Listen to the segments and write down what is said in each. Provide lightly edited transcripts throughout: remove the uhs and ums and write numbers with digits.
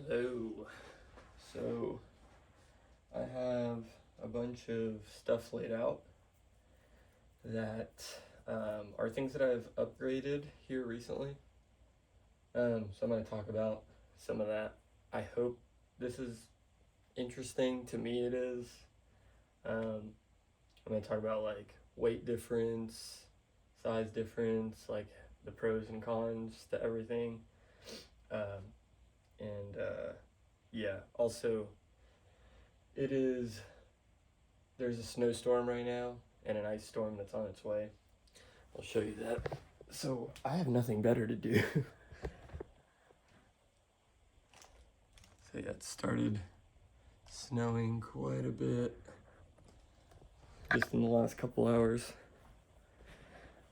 Hello. So I have a bunch of stuff laid out that are things that I've upgraded here recently. So I'm going to talk about some of that. I hope this is interesting. To me, it is. I'm going to talk about like weight difference, size difference, like the pros and cons to everything. Um, and yeah, also it is there's a snowstorm right now and an ice storm that's on its way. I'll show you that. So I have nothing better to do. So yeah, it started snowing quite a bit just in the last couple hours.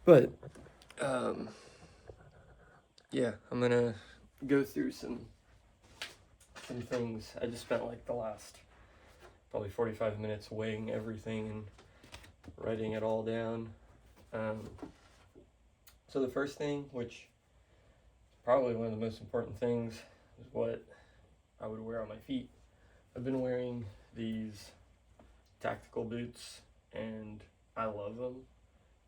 But yeah, I'm gonna go through some things. I just spent like the last probably 45 minutes weighing everything and writing it all down. So the first thing, which is probably one of the most important things, is what I would wear on my feet. I've been wearing these tactical boots and I love them,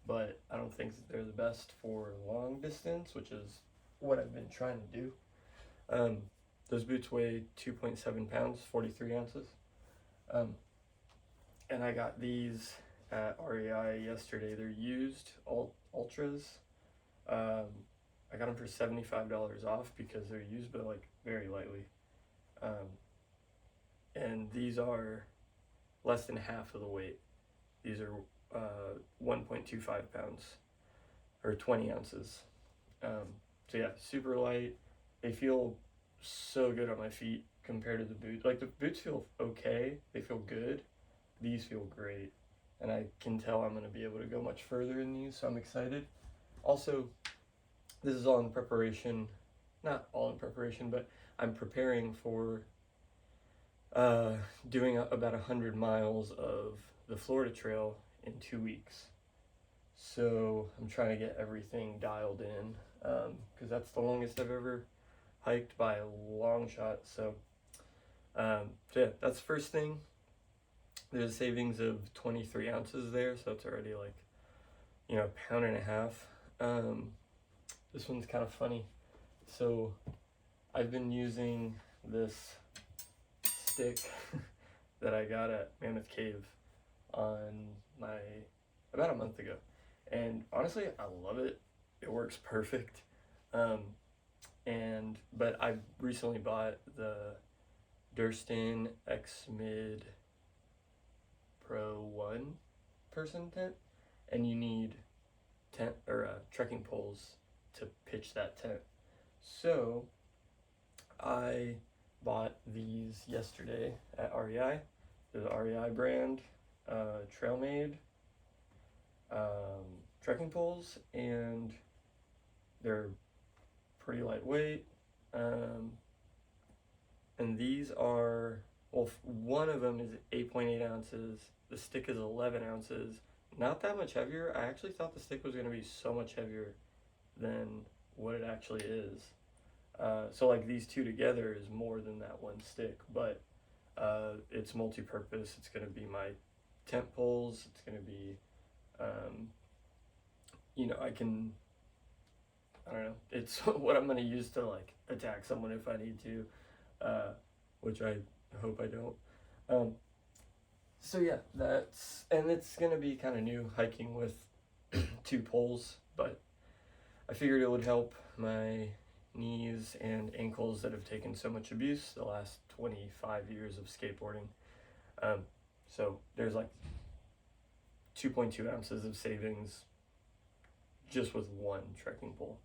but I don't think that they're the best for long distance, which is what I've been trying to do. Those boots weigh 2.7 pounds, 43 ounces. And I got these at REI yesterday. They're used ultras. I got them for $75 off because they're used, but like very lightly. And these are less than half of the weight. These are 1.25 pounds or 20 ounces. So yeah, super light. They feel so good on my feet compared to the boots. Like the boots feel okay, they feel good. These feel great, and I can tell I'm going to be able to go much further in these, so I'm excited. Also, this is all in preparation, not all in preparation, but I'm preparing for doing about 100 miles of the Florida Trail in 2 weeks. So I'm trying to get everything dialed in, because that's the longest I've ever hiked by a long shot. So yeah, that's the first thing. There's a savings of 23 ounces there, so it's already like, a pound and a half. This one's kind of funny. So I've been using this stick that I got at Mammoth Cave about a month ago, and honestly I love it. It works perfect. But I recently bought the Durston X Mid Pro 1 person tent, and you need tent or trekking poles to pitch that tent. So I bought these yesterday at REI. They're the REI brand, Trailmade trekking poles, and they're pretty lightweight. And these are, well, one of them is 8.8 ounces. The stick is 11 ounces. Not that much heavier. I actually thought the stick was going to be so much heavier than what it actually is. So like these two together is more than that one stick, but it's multi-purpose. It's going to be my tent poles. It's going to be, I don't know, it's what I'm going to use to like attack someone if I need to, which I hope I don't. So yeah, and it's going to be kind of new hiking with two poles, but I figured it would help my knees and ankles that have taken so much abuse the last 25 years of skateboarding. So there's like 2.2 ounces of savings just with one trekking pole.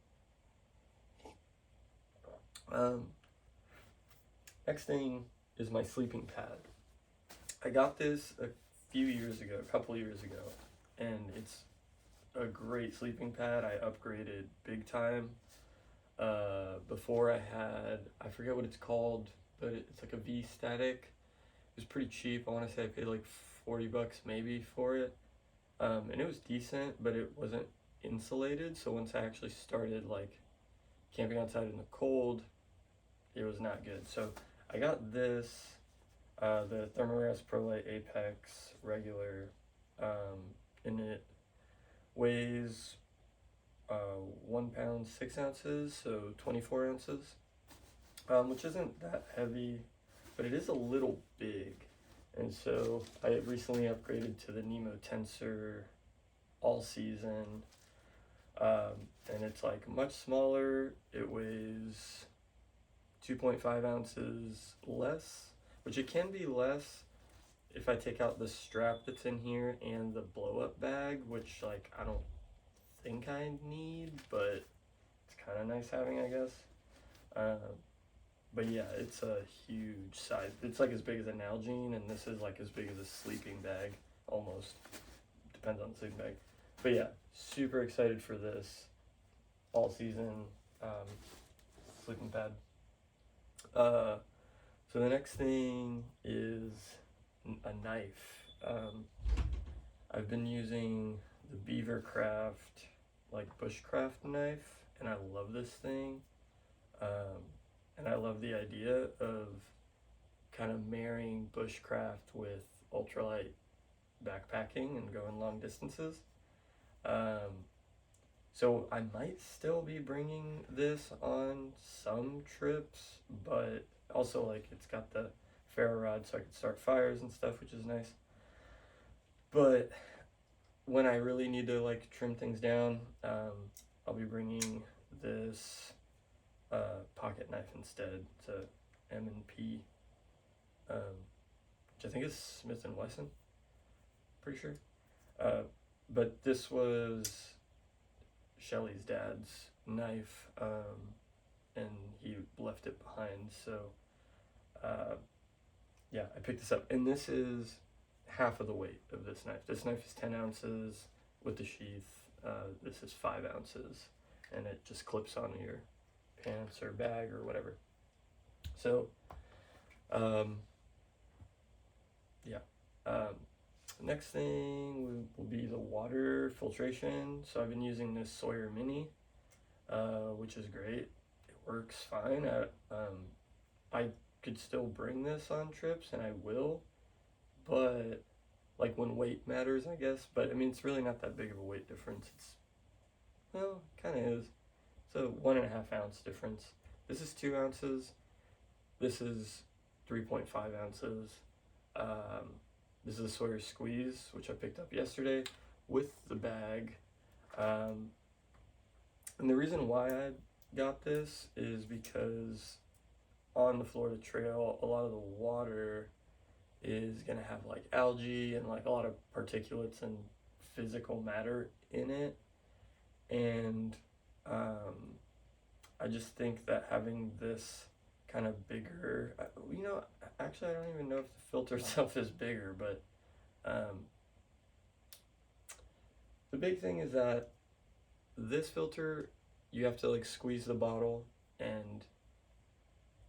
Next thing is my sleeping pad. I got this a couple years ago, and it's a great sleeping pad. I upgraded big time. Before I forget what it's called, but it's like a V static. It was pretty cheap. I want to say I paid like $40 maybe for it. And it was decent, but it wasn't insulated. So once I actually started like camping outside in the cold, it was not good. So I got this, the Thermarest ProLite Apex regular, and it weighs 1 pound 6 ounces, so 24 ounces, which isn't that heavy, but it is a little big. And so I recently upgraded to the Nemo Tensor all season, and it's like much smaller. It weighs 2.5 ounces less, which it can be less if I take out the strap that's in here and the blow up bag, which like I don't think I need, but it's kind of nice having, I guess. But yeah, it's a huge size. It's like as big as a Nalgene, and this is like as big as a sleeping bag, almost. Depends on the sleeping bag. But yeah, super excited for this all season sleeping pad. So the next thing is a knife. I've been using the Beavercraft like bushcraft knife, and I love this thing. And I love the idea of kind of marrying bushcraft with ultralight backpacking and going long distances. So I might still be bringing this on some trips, but also like it's got the ferro rod so I can start fires and stuff, which is nice. But when I really need to like trim things down, I'll be bringing this pocket knife instead. It's a M&P, which I think is Smith & Wesson, pretty sure. But this was Shelly's dad's knife, and he left it behind, so yeah, I picked this up, and this is half of the weight of this knife. This knife is 10 ounces with the sheath. This is 5 ounces, and it just clips onto your pants or bag or whatever. So next thing will be the water filtration. So I've been using this Sawyer Mini, which is great. It works fine. I could still bring this on trips, and I will, but like when weight matters, I guess. But I mean, it's really not that big of a weight difference. Well, kind of is. So 1.5 ounce difference. This is 2 ounces. This is 3.5 ounces. This is a Sawyer Squeeze, which I picked up yesterday with the bag. And the reason why I got this is because on the Florida Trail, a lot of the water is gonna have like algae and like a lot of particulates and physical matter in it. And I just think that having this kind of bigger, actually I don't even know if the filter itself is bigger, but the big thing is that this filter, you have to like squeeze the bottle, and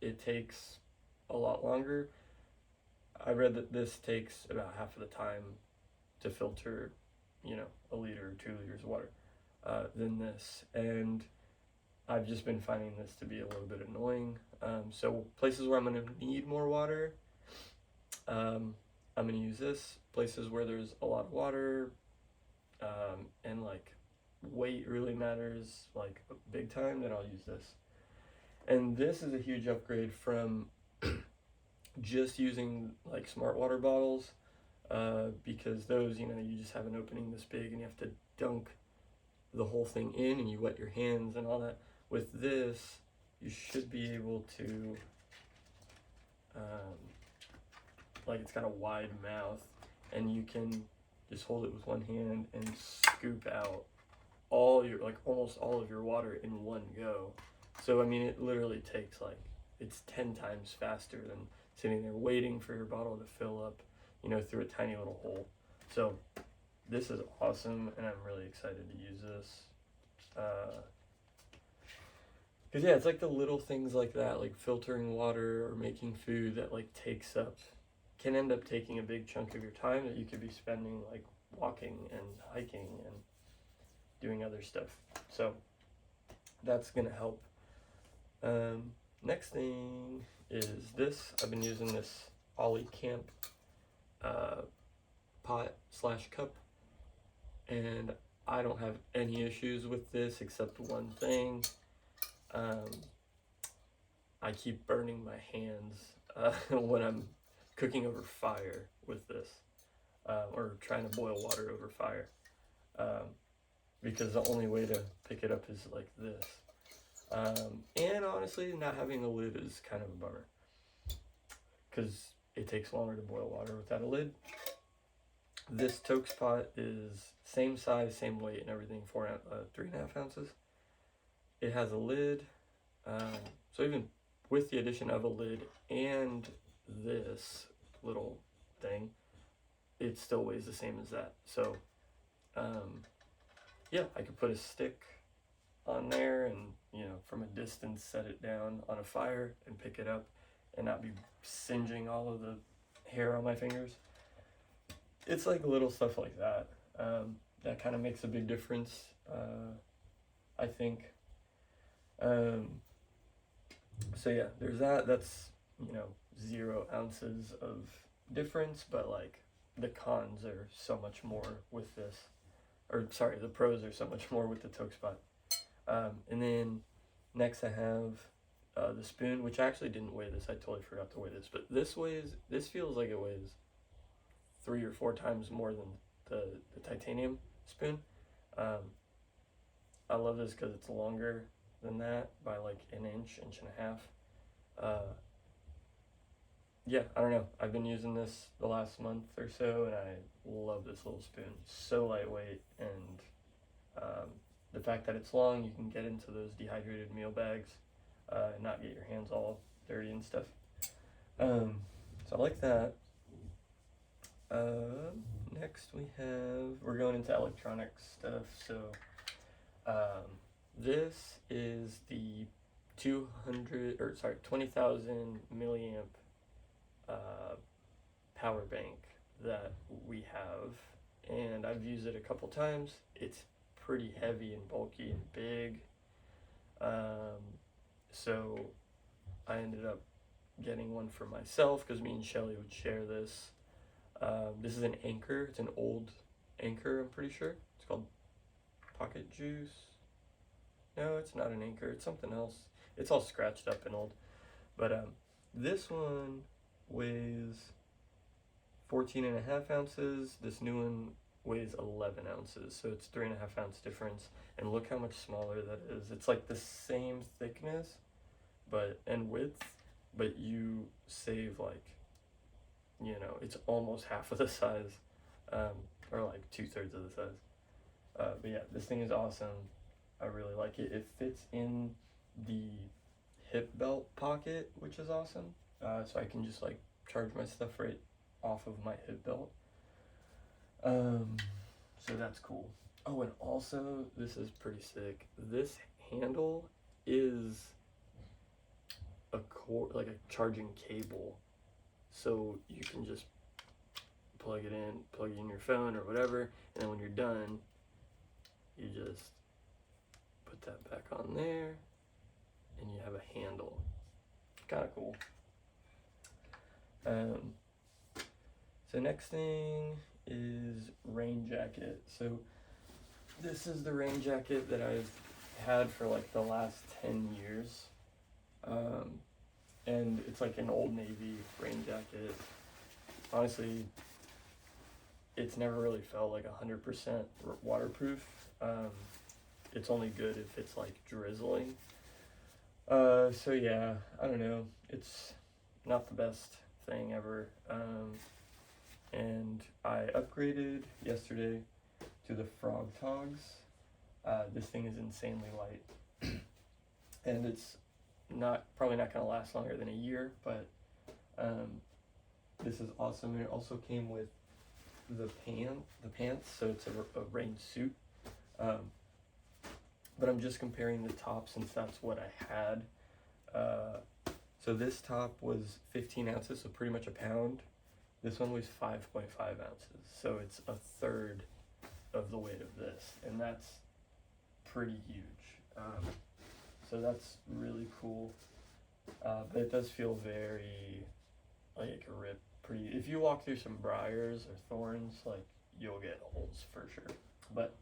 it takes a lot longer. I read that this takes about half of the time to filter, 1 liter or 2 liters of water than this, and I've just been finding this to be a little bit annoying. So places where I'm going to need more water, I'm going to use this. Places where there's a lot of water, and like weight really matters, like big time, then I'll use this. And this is a huge upgrade from just using like smart water bottles, because those, you just have an opening this big and you have to dunk the whole thing in, and you wet your hands and all that. With this, you should be able to, like it's got a wide mouth, and you can just hold it with one hand and scoop out almost all of your water in one go. So I mean, it literally takes it's 10 times faster than sitting there waiting for your bottle to fill up, through a tiny little hole. So this is awesome, and I'm really excited to use this. Because yeah, it's like the little things like that, like filtering water or making food that can end up taking a big chunk of your time that you could be spending like walking and hiking and doing other stuff. So that's gonna help. Next thing is this. I've been using this Ollie Camp pot slash cup, and I don't have any issues with this except one thing. I keep burning my hands when I'm cooking over fire with this, or trying to boil water over fire, because the only way to pick it up is like this. And honestly, not having a lid is kind of a bummer, because it takes longer to boil water without a lid. This Toaks pot is same size, same weight, and everything, 3.5 ounces. It has a lid, so even with the addition of a lid and this little thing, it still weighs the same as that. So, yeah, I could put a stick on there and, you know, from a distance set it down on a fire and pick it up and not be singeing all of the hair on my fingers. It's like little stuff like that that kind of makes a big difference, I think. So yeah, there's that. That's, you know, 0 ounces of difference, but like the cons are so much more with this, or sorry, the pros are so much more with the Toaks pot. And then next I have the spoon, which I actually didn't weigh this. I totally forgot to weigh this, but this feels like it weighs 3 or 4 times more than the titanium spoon. I love this because it's longer than that by like an inch and a half. Yeah, I don't know. I've been using this the last month or so, and I love this little spoon. So lightweight, and the fact that it's long, you can get into those dehydrated meal bags and not get your hands all dirty and stuff. So I like that. Next we're going into electronic stuff. So this is the 20,000 milliamp power bank that we have, and I've used it a couple times. It's pretty heavy and bulky and big, so I ended up getting one for myself because me and Shelly would share this. This is an Anchor. It's an old Anchor, I'm pretty sure. It's called Pocket Juice. No, it's not an Anchor. It's something else. It's all scratched up and old. But this one weighs 14.5 ounces. This new one weighs 11 ounces. So it's 3.5 ounce difference. And look how much smaller that is. It's like the same thickness and width, but you save like, you know, it's almost half of the size, or like 2/3 of the size. But yeah, this thing is awesome. I really like it. It fits in the hip belt pocket, which is awesome. So I can just like charge my stuff right off of my hip belt. So that's cool. Oh, and also, this is pretty sick. This handle is a cord, like a charging cable. So you can just plug in your phone or whatever, and then when you're done, you just put that back on there, and you have a handle. Kind of cool. So next thing is rain jacket. So this is the rain jacket that I've had for like the last 10 years. And it's like an Old Navy rain jacket. Honestly, it's never really felt like 100% waterproof. It's only good if it's like drizzling. So yeah, I don't know. It's not the best thing ever. And I upgraded yesterday to the Frog Togs. This thing is insanely light. And it's probably not going to last longer than a year, but this is awesome. And it also came with the pants, so it's a rain suit. But I'm just comparing the top since that's what I had. So this top was 15 ounces, so pretty much a pound. This one was 5.5 ounces, so it's 1/3 of the weight of this, and that's pretty huge. So that's really cool. but it does feel very like it can rip pretty. If you walk through some briars or thorns, like you'll get holes for sure. But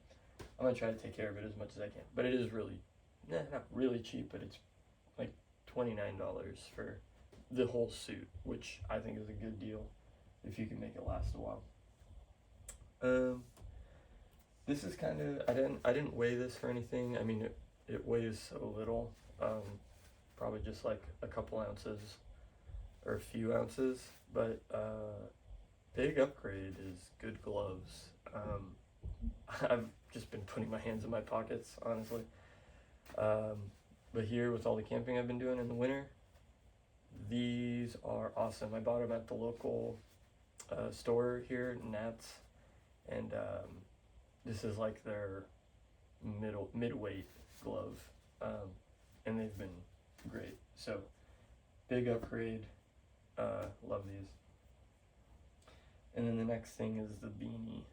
I'm gonna try to take care of it as much as I can. But it is really, not really cheap, but it's like $29 for the whole suit, which I think is a good deal if you can make it last a while. This is kind of I didn't weigh this or anything. I mean it weighs so little, probably just like a couple ounces or a few ounces, but big upgrade is good gloves. I've just been putting my hands in my pockets, honestly. But here with all the camping I've been doing in the winter, these are awesome. I bought them at the local store here, Nats, and this is like their midweight glove, and they've been great. So big upgrade. Love these. And then the next thing is the beanie.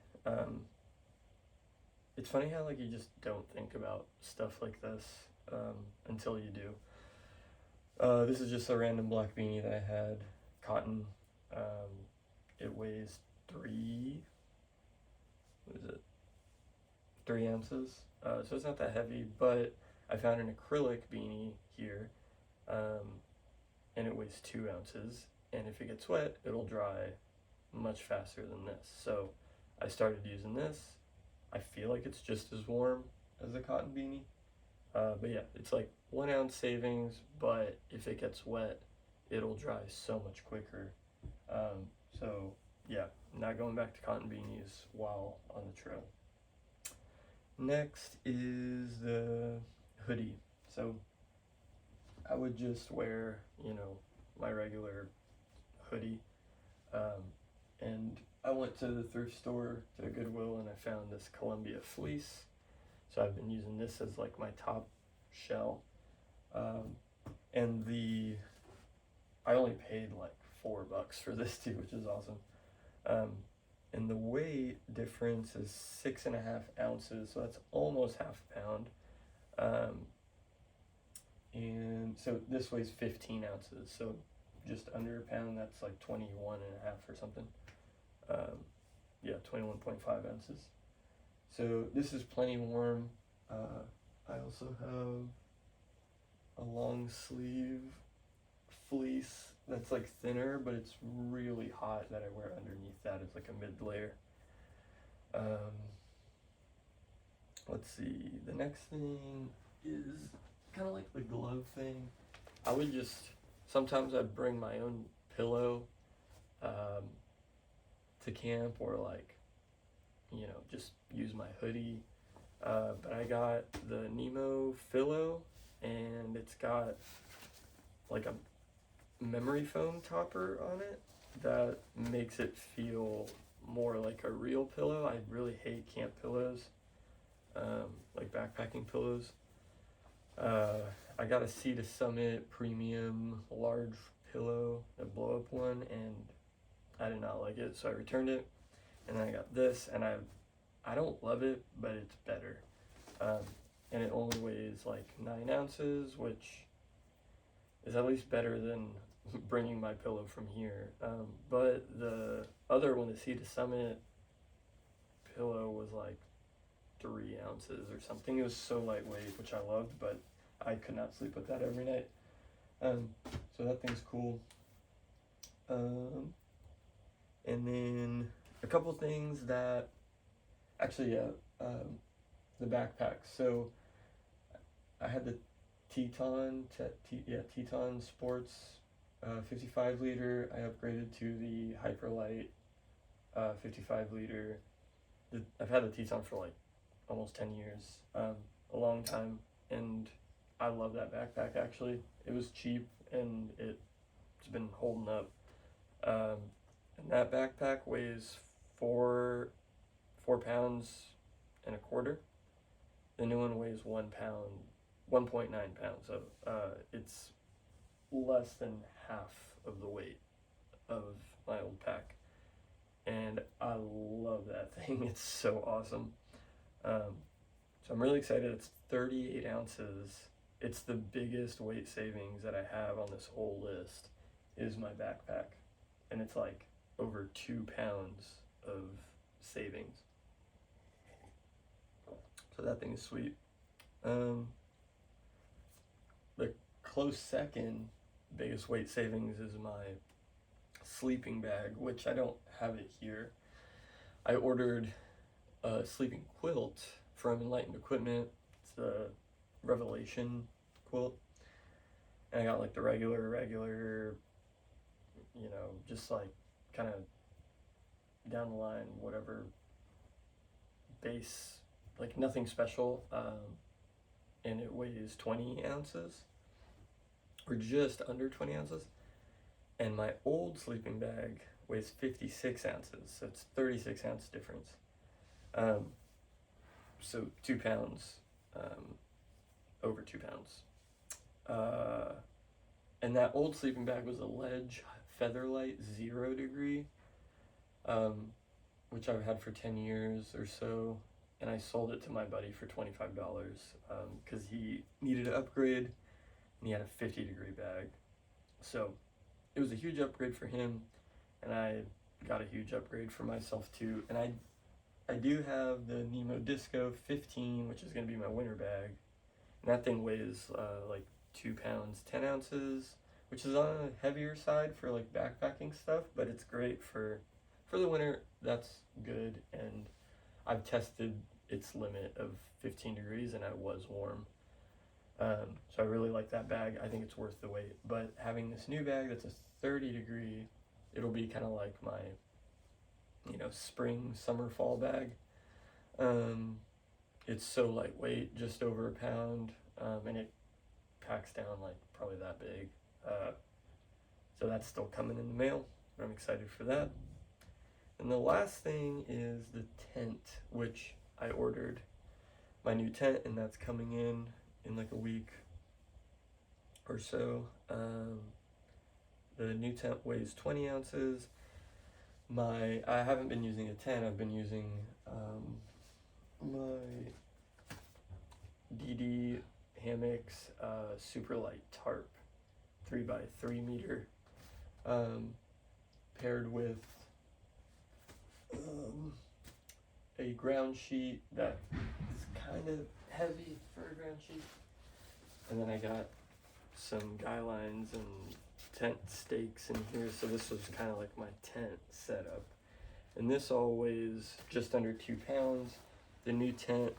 It's funny how like you just don't think about stuff like this until you do. This is just a random black beanie that I had, cotton. It weighs 3 ounces. So it's not that heavy, but I found an acrylic beanie here, and it weighs 2 ounces. And if it gets wet, it'll dry much faster than this. So I started using this. I feel like it's just as warm as a cotton beanie. But yeah, it's like 1 ounce savings, but if it gets wet, it'll dry so much quicker. So yeah, not going back to cotton beanies while on the trail. Next is the hoodie. So I would just wear, my regular hoodie. And I went to the thrift store, to Goodwill, and I found this Columbia fleece. So I've been using this as like my top shell. And I only paid like $4 for this too, which is awesome. And the weight difference is 6.5 ounces, so that's almost half a pound. And so this weighs 15 ounces, so just under a pound. That's like 21 and a half or something. 21.5 ounces. So this is plenty warm. I also have a long sleeve fleece that's like thinner, but it's really hot, that I wear underneath that. It's like a mid layer. Let's see, the next thing is kind of like the glove thing. Sometimes I'd bring my own pillow to camp, or like, just use my hoodie. But I got the Nemo Pillow, and it's got like a memory foam topper on it that makes it feel more like a real pillow. I really hate camp pillows, like backpacking pillows. I got a Sea to Summit premium large pillow, a blow up one, and I did not like it, so I returned it. And then I got this, and I don't love it, but it's better. And it only weighs like 9 ounces, which is at least better than bringing my pillow from here. But the other one, the Sea to Summit pillow, was like 3 ounces or something. It was so lightweight, which I loved, but I could not sleep with that every night. So that thing's cool. And then a couple things that, actually, the backpack. So I had the Teton Sports 55 liter. I upgraded to the Hyperlight 55 liter. I've had the Teton for like almost 10 years, a long time, and I love that backpack. Actually, it was cheap and it's been holding up. And that backpack weighs 4 pounds and a quarter. The new one weighs 1 pound, 1.9 pounds. So it's less than half of the weight of my old pack, and I love that thing. It's so awesome. So I'm really excited. It's 38 ounces, it's the biggest weight savings that I have on this whole list is my backpack. And it's like over 2 pounds of savings. So that thing is sweet. The close second biggest weight savings is my sleeping bag, which I don't have it here. I ordered a sleeping quilt from Enlightened Equipment. It's a Revelation quilt. And I got like the regular, you know, just like kind of down the line, whatever base, like nothing special. And it weighs 20 ounces, or just under 20 ounces. And my old sleeping bag weighs 56 ounces, so it's 36 ounce difference. So 2 pounds, over 2 pounds. And that old sleeping bag was a Ledge Featherlight 0 degree, which I've had for 10 years or so. And I sold it to my buddy for $25 because he needed an upgrade and he had a 50 degree bag. So it was a huge upgrade for him, and I got a huge upgrade for myself too. And I do have the Nemo Disco 15, which is going to be my winter bag. And that thing weighs like 2 pounds, 10 ounces, which is on the heavier side for like backpacking stuff, but it's great for the winter. That's good. And I've tested its limit of 15 degrees and I was warm. So I really like that bag. I think it's worth the wait. But having this new bag that's a 30 degree, it'll be kind of like my, you know, spring, summer, fall bag. It's so lightweight, just over a pound, and it packs down like probably that big. So that's still coming in the mail. I'm excited for that. And the last thing is the tent, which I ordered my new tent, and that's coming in like a week or so. The new tent weighs 20 ounces. I haven't been using a tent. I've been using my DD Hammocks super light tarp, 3x3 meter, paired with a ground sheet that is kind of heavy for a ground sheet. And then I got some guy lines and tent stakes in here, so this was kind of like my tent setup. And this all weighs just under 2 pounds. The new tent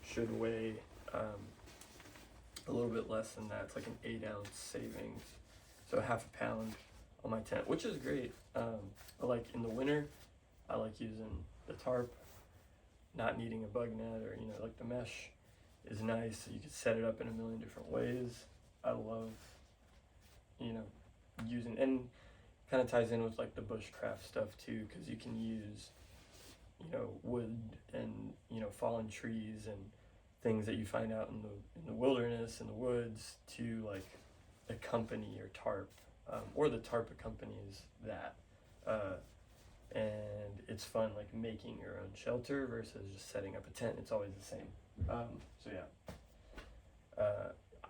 should weigh a little bit less than that. It's like an 8 ounce savings, so half a pound on my tent, which is great. Like in the winter, I like using the tarp, not needing a bug net, or you know, like the mesh is nice. You can set it up in a million different ways. I love, you know, using, and kind of ties in with like the bushcraft stuff too, because you can use, you know, wood and, you know, fallen trees and things that you find out in the wilderness, in the woods, to like accompany your tarp, or the tarp accompanies that. And it's fun, like making your own shelter versus just setting up a tent. It's always the same. So yeah,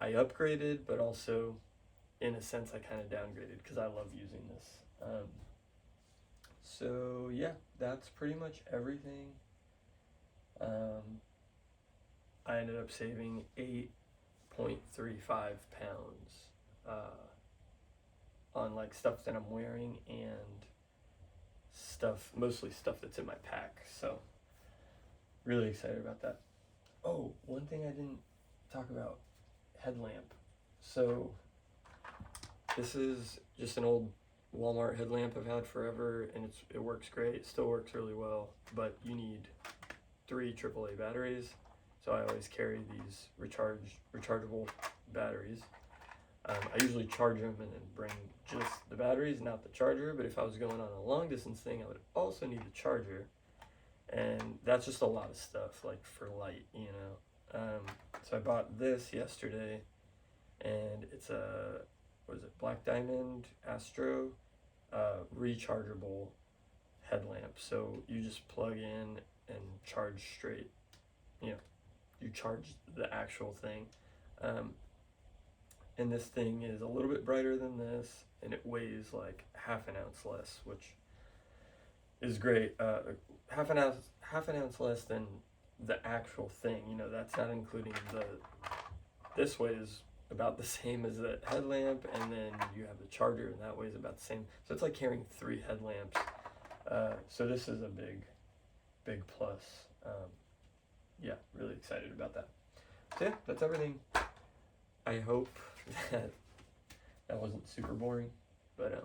I upgraded, but also in a sense I kind of downgraded because I love using this. So yeah, that's pretty much everything. I ended up saving 8.35 pounds on like stuff that I'm wearing and mostly stuff that's in my pack. So really excited about that. Oh, one thing I didn't talk about, Headlamp. So this is just an old Walmart headlamp I've had forever, and it works great. It still works really well, but you need 3 AAA batteries. So I always carry these rechargeable batteries. I usually charge them and then bring just the batteries, not the charger. But if I was going on a long distance thing, I would also need the charger. And that's just a lot of stuff, like for light, you know. So I bought this yesterday, and it's a, what is it, Black Diamond Astro rechargeable headlamp. So you just plug in and charge straight, you know, you charge the actual thing. and this thing is a little bit brighter than this, and it weighs like half an ounce less, which is great. Half an ounce less than the actual thing. You know, that's not including the. This weighs about the same as the headlamp, and then you have the charger, and that weighs about the same. So it's like carrying 3 headlamps. So this is a big plus. Yeah, really excited about that. So yeah, that's everything. I hope that wasn't super boring, but